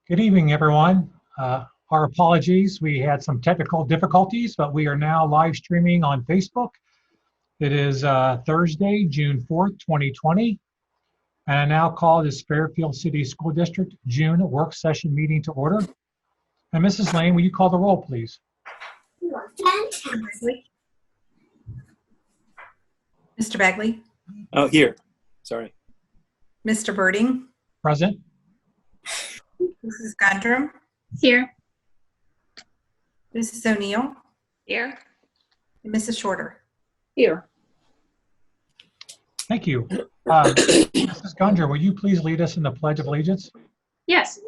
Good evening, everyone. Our apologies. We had some technical difficulties, but we are now live streaming on Facebook. It is Thursday, June 4th, 2020. And I now call this Fairfield City School District June work session meeting to order. And Mrs. Lane, will you call the roll, please? Mr. Bagley? Oh, here. Sorry. Mr. Birding? Present. Mrs. Gundrum? Here. Mrs. O'Neill? Here. And Mrs. Shorter? Here. Thank you. Mrs. Gundrum, will you please lead us in the Pledge of Allegiance? Yes.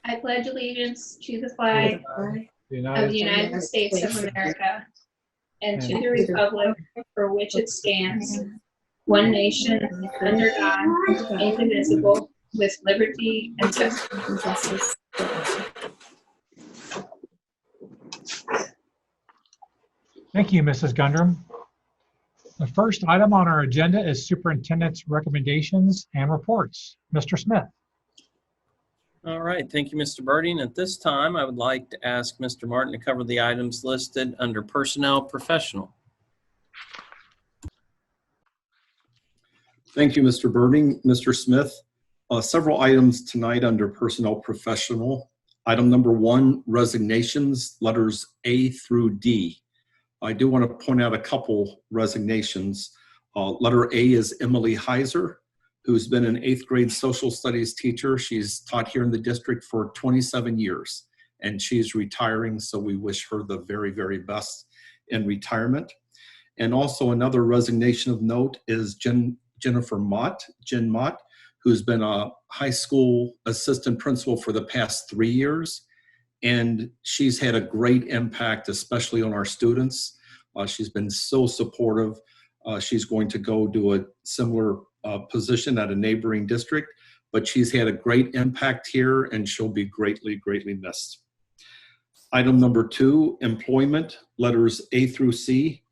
I pledge allegiance to the flag of the United States of America and to the republic for which it stands, one nation, under God, indivisible, with liberty and justice. Thank you, Mrs. Gundrum. The first item on our agenda is Superintendent's recommendations and reports. Mr. Smith. All right. Thank you, Mr. Birding. At this time, I would like to ask Mr. Martin to cover the items listed under Personnel Professional. Thank you, Mr. Birding. Mr. Smith, several items tonight under Personnel Professional. Item number 1, resignations, letters A through D. I do want to point out a couple resignations. Letter A is Emily Heiser, who's been an 8th grade social studies teacher. She's taught here in the district for 27 years, and she's retiring, so we wish her the very, very best in retirement. And also another resignation of note is Jennifer Mott, Jen Mott, who's been a high school assistant principal for the past 3 years. And she's had a great impact, especially on our students. She's been so supportive. She's going to go do a similar position at a neighboring district, but she's had a great impact here and she'll be greatly, greatly missed. Item number 2, employment, letters A through C.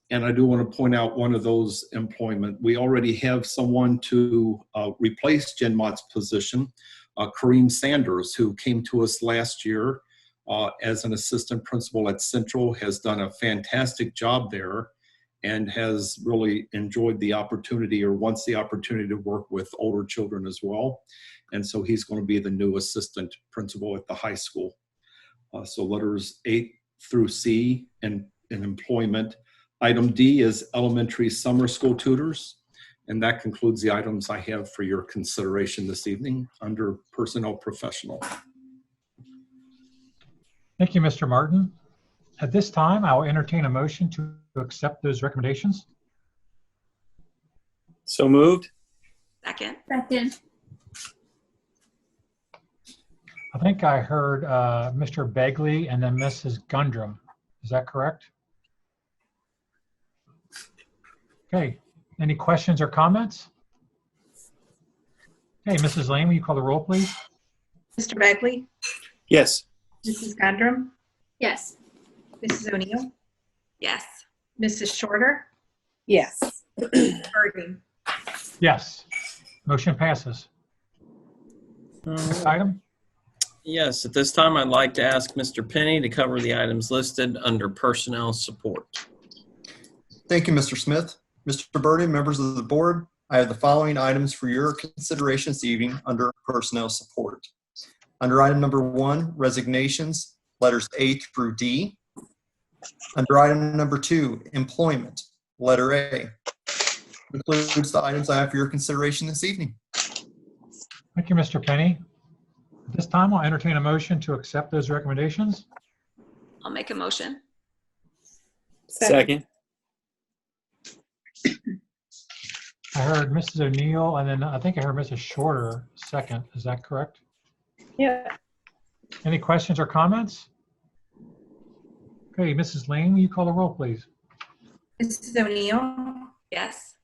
And I do want to point out one of those employment. We already have someone to replace Jen Mott's position, Kareem Sanders, who came to us last year as an assistant principal at Central, has done a fantastic job there and has really enjoyed the opportunity or wants the opportunity to work with older children as well. And so he's going to be the new assistant principal at the high school. So letters A through C and employment. Item D is elementary summer school tutors. And that concludes the items I have for your consideration this evening under Personnel Professional. Thank you, Mr. Martin. At this time, I will entertain a motion to accept those recommendations. So moved. Second. I think I heard Mr. Begley and then Mrs. Gundrum. Is that correct? Okay. Any questions or comments? Okay, Mrs. Lane, will you call the roll, please? Mr. Bagley? Yes. Mrs. Gundrum? Yes. Mrs. O'Neill? Yes. Mrs. Shorter? Yes. Birding? Yes. Motion passes. Next item? Yes. At this time, I'd like to ask Mr. Penny to cover the items listed under Personnel Support. Thank you, Mr. Smith. Mr. Birding, members of the board, I have the following items for your consideration this evening under Personnel Support. Under item number 1, resignations, letters A through D. Under item number 2, employment, letter A. Concludes the items I have for your consideration this evening. Thank you, Mr. Penny. At this time, I'll entertain a motion to accept those recommendations. I'll make a motion. Second. I heard Mrs. O'Neill and then I think I heard Mrs. Shorter second. Is that correct? Yeah. Any questions or comments? Okay, Mrs. Lane, will you call the roll, please? Mrs. O'Neill? Yes.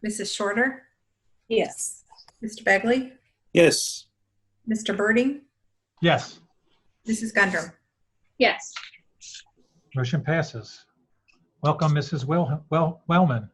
Mrs. Shorter? Yes. Mr. Bagley? Yes. Mr. Birding? Yes. Mrs. Gundrum? Yes. Motion passes. Welcome, Mrs. Wellman.